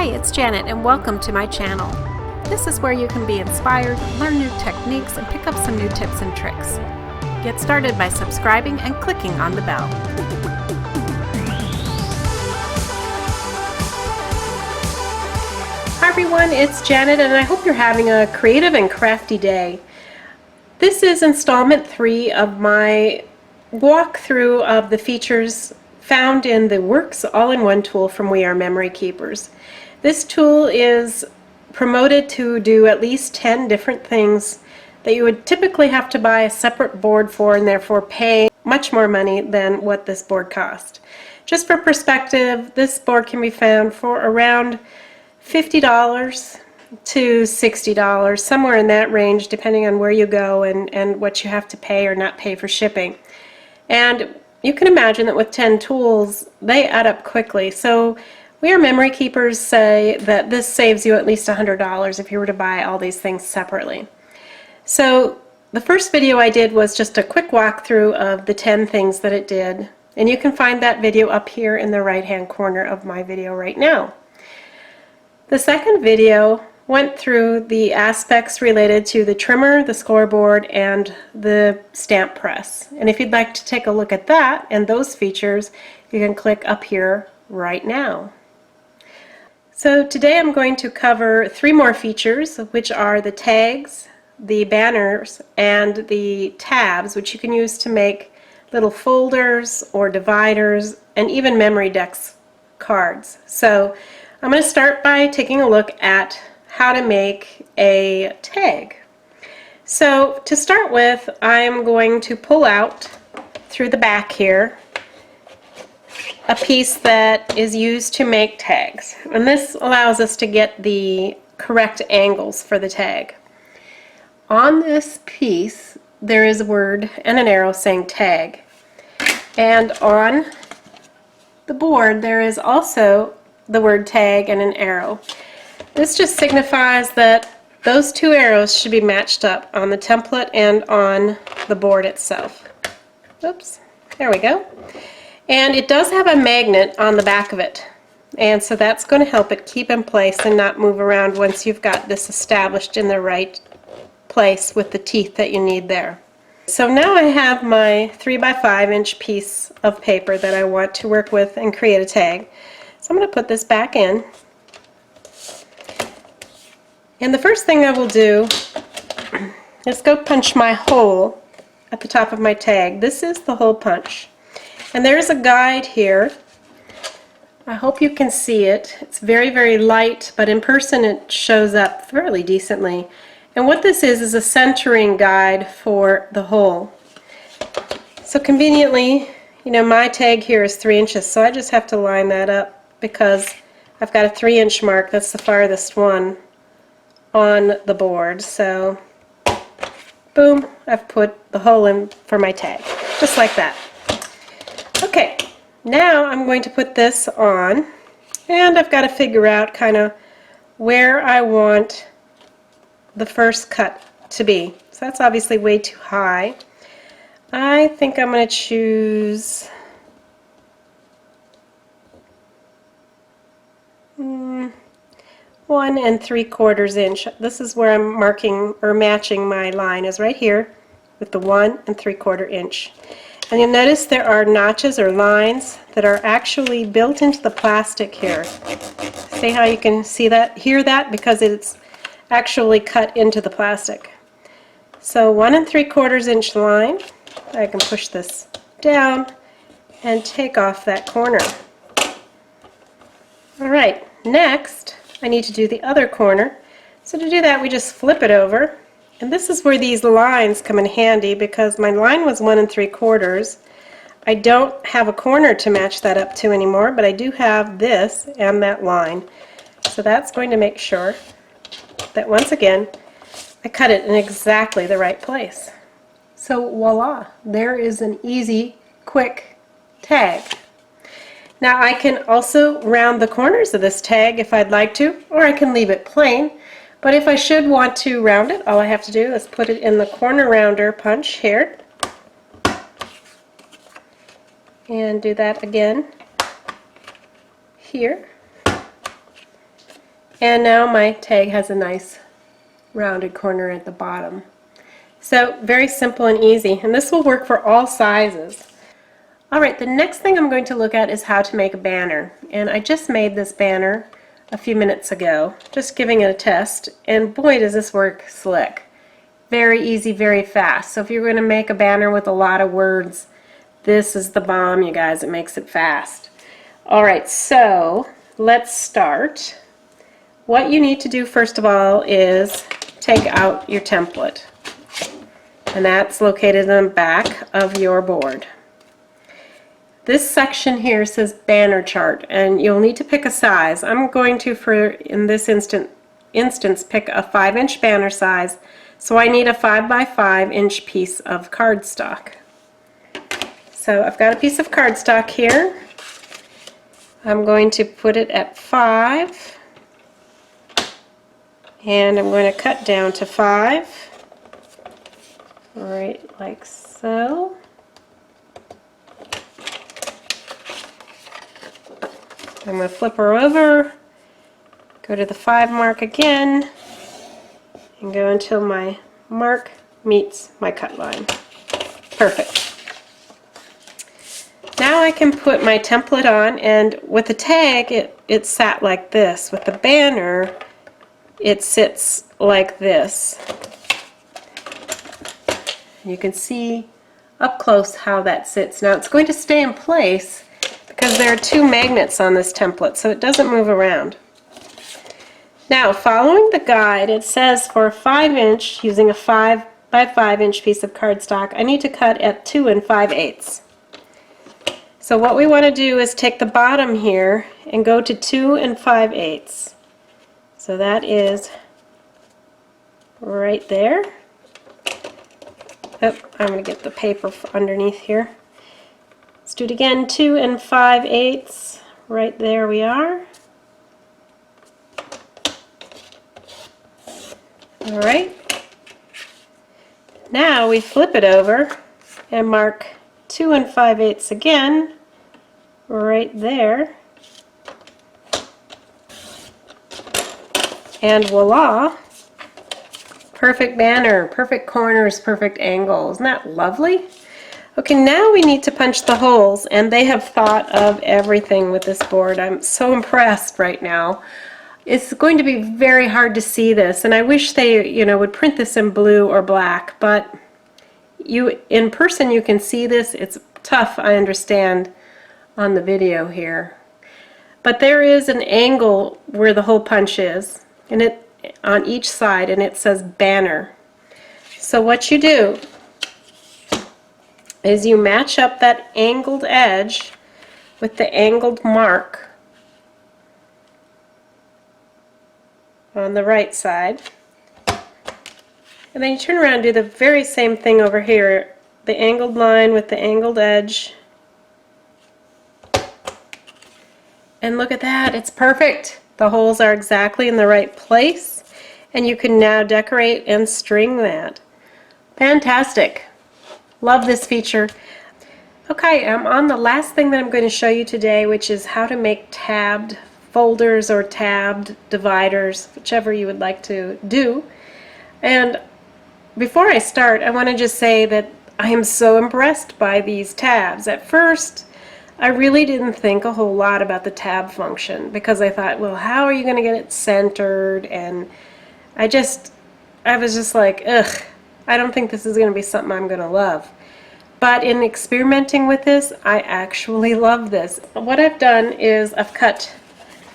Hi, it's Janet and welcome to my channel. This is where you can be inspired, learn new techniques, and pick up some new tips and tricks. Get started by subscribing and clicking on the bell. Hi everyone, it's Janet and I hope you're having a creative and crafty day. This is installment 3 of my walkthrough of the features found in the Works All-in-One tool from We Are Memory Keepers. This tool is promoted to do at least 10 different things that you would typically have to buy a separate board for and therefore pay much more money than what this board cost. Just for perspective, this board can be found for around $50 to $60, somewhere in that range depending on where you go and what you have to pay or not pay for shipping. And you can imagine that with 10 tools, they add up quickly. So We Are Memory Keepers say that this saves you at least $100 if you were to buy all these things separately. So the first video I did was just a quick walkthrough of the 10 things that it did. And you can find that video up here in the right-hand corner of my video right now. The second video went through the aspects related to the trimmer, the scoreboard, and the stamp press. And if you'd like to take a look at that and those features, you can click up here right now. So today I'm going to cover 3 more features, which are the tags, the banners, and the tabs, which you can use to make little folders or dividers and even memory decks cards. So I'm going to start by taking a look at how to make a tag. So to start with, I'm going to pull out through the back here a piece that is used to make tags. And this allows us to get the correct angles for the tag. On this piece there is a word and an arrow saying tag. And on the board there is also the word tag and an arrow. This just signifies that those 2 arrows should be matched up on the template and on the board itself. Oops, there we go. And it does have a magnet on the back of it, and so that's going to help it keep in place and not move around once you've got this established in the right place with the teeth that you need there. So now I have my 3x5 inch piece of paper that I want to work with and create a tag. So I'm going to put this back in. And the first thing I will do is go punch my hole at the top of my tag. This is the hole punch. And there's a guide here. I hope you can see it. It's very, very light, but in person it shows up fairly decently. And what this is a centering guide for the hole. So conveniently, my tag here is 3 inches, so I just have to line that up because I've got a 3-inch mark. That's the farthest one on the board. So boom, I've put the hole in for my tag, just like that. Okay, now I'm going to put this on, and I've got to figure out kind of where I want the first cut to be. So that's obviously way too high. I think I'm going to choose 1 3/4 inch. This is where I'm marking or matching my line, is right here with the 1 3/4 inch. And you'll notice there are notches or lines that are actually built into the plastic here. See how you can see that, hear that? Because it's actually cut into the plastic. So 1 3/4 inch line. I can push this down and take off that corner. Alright, next I need to do the other corner. So to do that we just flip it over, and this is where these lines come in handy because my line was 1 3/4. I don't have a corner to match that up to anymore, but I do have this and that line. So that's going to make sure that once again I cut it in exactly the right place. So voila, there is an easy, quick tag. Now I can also round the corners of this tag if I'd like to, or I can leave it plain. But if I should want to round it, all I have to do is put it in the corner rounder punch here. And do that again here. And now my tag has a nice rounded corner at the bottom. So very simple and easy, and this will work for all sizes. Alright, the next thing I'm going to look at is how to make a banner. And I just made this banner a few minutes ago, just giving it a test, and boy does this work slick. Very easy, very fast. So if you're going to make a banner with a lot of words, this is the bomb, you guys. It makes it fast. Alright, so let's start. What you need to do first of all is take out your template. And that's located in the back of your board. This section here says banner chart, and you'll need to pick a size. I'm going to, in this instance, pick a 5-inch banner size, so I need a 5 by 5 inch piece of cardstock. So I've got a piece of cardstock here. I'm going to put it at 5, and I'm going to cut down to 5. Alright, like so. I'm going to flip her over, go to the 5 mark again, and go until my mark meets my cut line. Perfect. Now I can put my template on, and with the tag it sat like this. With the banner it sits like this. You can see up close how that sits. Now it's going to stay in place because there are 2 magnets on this template, so it doesn't move around. Now, following the guide, it says for a 5-inch, using a 5 by 5 inch piece of cardstock, I need to cut at 2 5/8. So what we want to do is take the bottom here and go to 2 5/8. So that is right there. Oh, I'm going to get the paper underneath here. Let's do it again, 2 5/8. Right there we are. Alright. Now we flip it over and mark 2 5/8 again, right there. And voila! Perfect banner, perfect corners, perfect angles. Isn't that lovely? Okay, now we need to punch the holes, and they have thought of everything with this board. I'm so impressed right now. It's going to be very hard to see this, and I wish they, would print this in blue or black, but in person you can see this. It's tough, I understand, on the video here. But there is an angle where the hole punch is, and it on each side, and it says banner. So what you do is you match up that angled edge with the angled mark on the right side, and then you turn around and do the very same thing over here, the angled line with the angled edge, and look at that, it's perfect. The holes are exactly in the right place, and you can now decorate and string that. Fantastic. Love this feature. Okay, I'm on the last thing that I'm going to show you today, which is how to make tabbed folders or tabbed dividers, whichever you would like to do. And before I start, I want to just say that I am so impressed by these tabs. At first, I really didn't think a whole lot about the tab function because I thought, well, how are you going to get it centered? And I was just like, ugh, I don't think this is going to be something I'm going to love. But in experimenting with this, I actually love this. What I've done is I've cut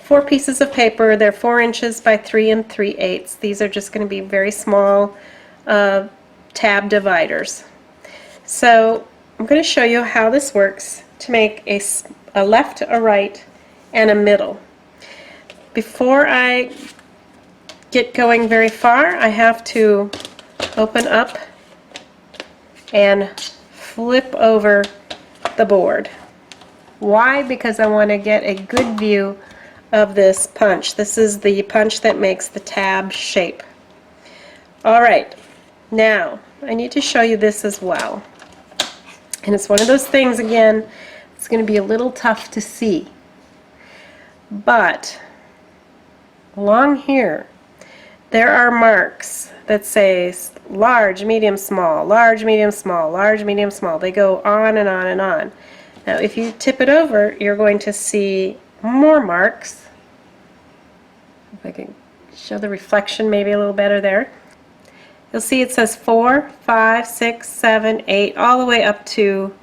4 pieces of paper. They're 4 inches by 3 3/8. These are just going to be very small tab dividers. So I'm going to show you how this works to make a left, a right, and a middle. Before I get going very far, I have to open up and flip over the board. Why? Because I want to get a good view of this punch. This is the punch that makes the tab shape. Alright, now I need to show you this as well. And it's one of those things, again, it's going to be a little tough to see. But along here, there are marks that say large, medium, small, large, medium, small, large, medium, small. They go on and on and on. Now if you tip it over, you're going to see more marks. If I can show the reflection maybe a little better there. You'll see it says 4, 5, 6, 7, 8, all the way up to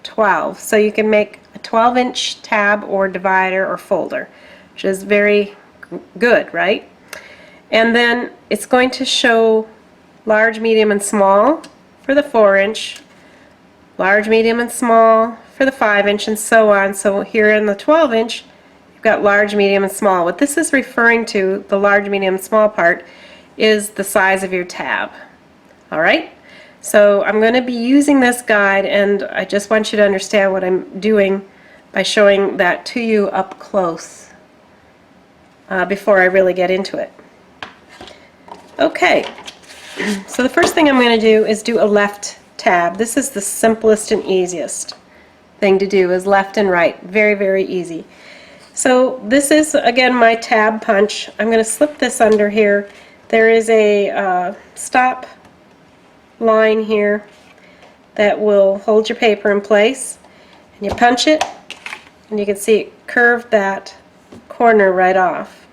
12. So you can make a 12-inch tab or divider or folder, which is very good, right? And then it's going to show large, medium, and small for the 4-inch, large, medium, and small for the 5-inch, and so on. So here in the 12-inch, you've got large, medium, and small. What this is referring to, the large, medium, and small part, is the size of your tab. All right? So I'm going to be using this guide, and I just want you to understand what I'm doing by showing that to you up close before I really get into it. Okay, so the first thing I'm going to do is do a left tab. This is the simplest and easiest thing to do, is left and right. Very, very easy. So this is, again, my tab punch. I'm going to slip this under here. There is a stop line here that will hold your paper in place. And you punch it, and you can see it curved that corner right off.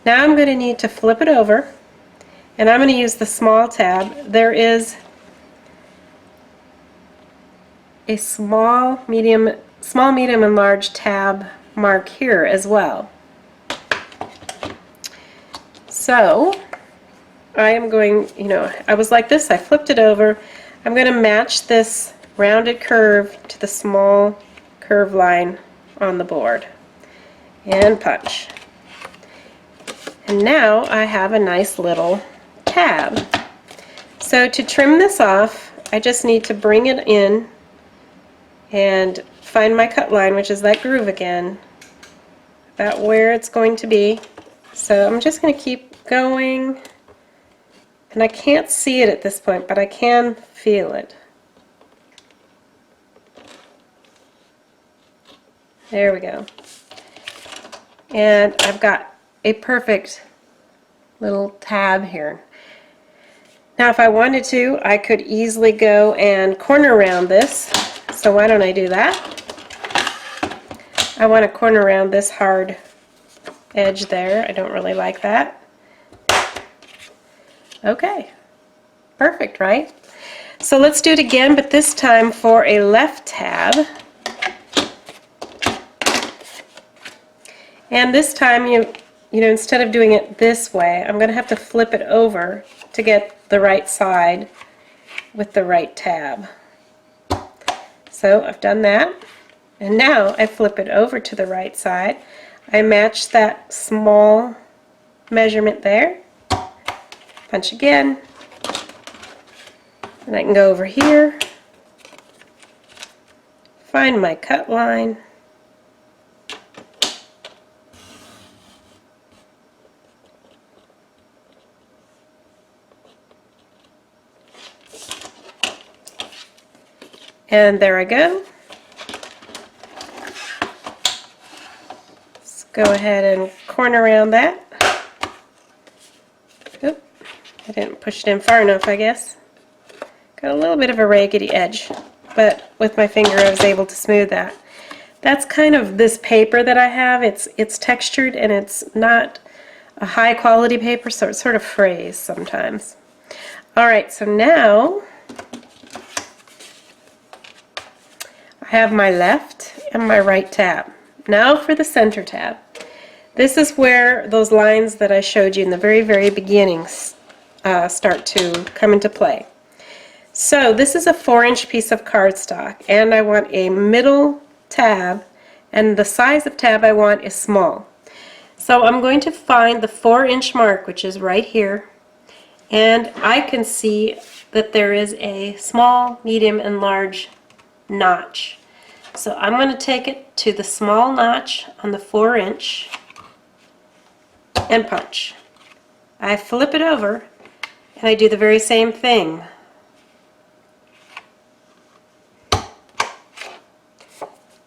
Now I'm going to need to flip it over. And I'm going to use the small tab. There is a small, medium, and large tab mark here as well. So I am going, I was like this, I flipped it over. I'm going to match this rounded curve to the small curve line on the board. And punch. And now I have a nice little tab. So to trim this off, I just need to bring it in and find my cut line, which is that groove again, about where it's going to be. So I'm just going to keep going, and I can't see it at this point, but I can feel it. There we go. And I've got a perfect little tab here. Now if I wanted to, I could easily go and corner round this. So why don't I do that? I want to corner around this hard edge there. I don't really like that. Okay, perfect, right? So let's do it again, but this time for a left tab. And this time, instead of doing it this way, I'm going to have to flip it over to get the right side with the right tab. So I've done that, and now I flip it over to the right side. I match that small measurement there, punch again, and I can go over here, find my cut line, and there I go. Let's go ahead and corner around that. Oop, I didn't push it in far enough, I guess. Got a little bit of a raggedy edge, but with my finger I was able to smooth that. That's kind of this paper that I have. It's textured, and it's not a high quality paper, so it sort of frays sometimes. Alright, so now I have my left and my right tab. Now for the center tab. This is where those lines that I showed you in the very, very beginning start to come into play. So this is a 4-inch piece of cardstock, and I want a middle tab, and the size of tab I want is small. So I'm going to find the 4-inch mark, which is right here, and I can see that there is a small, medium, and large notch. So I'm going to take it to the small notch on the 4-inch and punch. I flip it over, and I do the very same thing.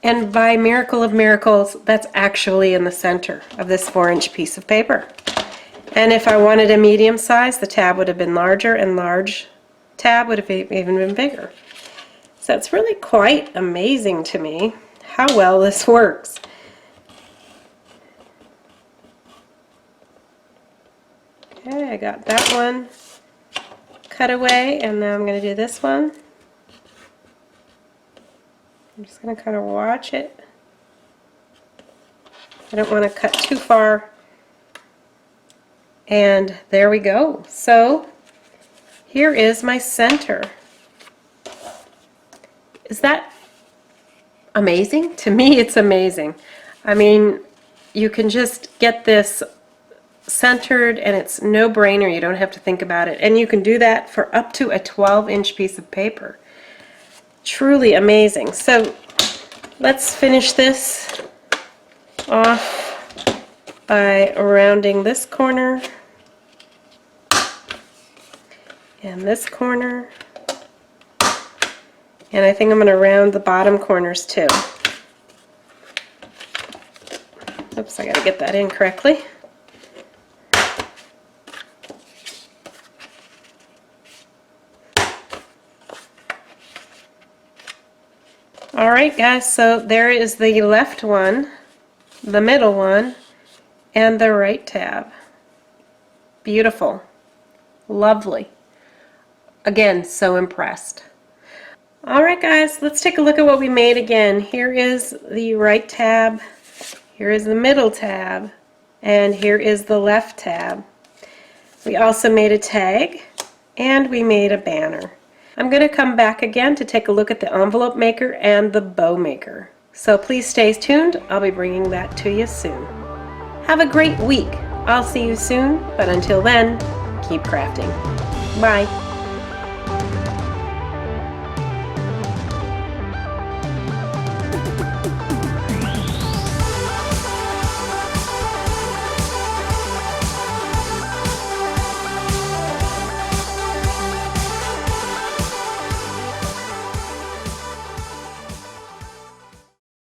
And by miracle of miracles, that's actually in the center of this 4-inch piece of paper. And if I wanted a medium size, the tab would have been larger, and large tab would have even been bigger. So it's really quite amazing to me how well this works. Okay, I got that one cut away, and now I'm going to do this one. I'm just going to kind of watch it. I don't want to cut too far. And there we go. So here is my center. Is that amazing? To me, it's amazing. I mean, you can just get this centered, and it's no brainer. You don't have to think about it. And you can do that for up to a 12-inch piece of paper. Truly amazing. So let's finish this off by rounding this corner and this corner. And I think I'm going to round the bottom corners too. Oops, I got to get that in correctly. Alright guys, so there is the left one, the middle one, and the right tab. Beautiful. Lovely. Again, so impressed. Alright guys, let's take a look at what we made again. Here is the right tab, here is the middle tab, and here is the left tab. We also made a tag, and we made a banner. I'm going to come back again to take a look at the envelope maker and the bow maker. So please stay tuned. I'll be bringing that to you soon. Have a great week. I'll see you soon, but until then, keep crafting. Bye.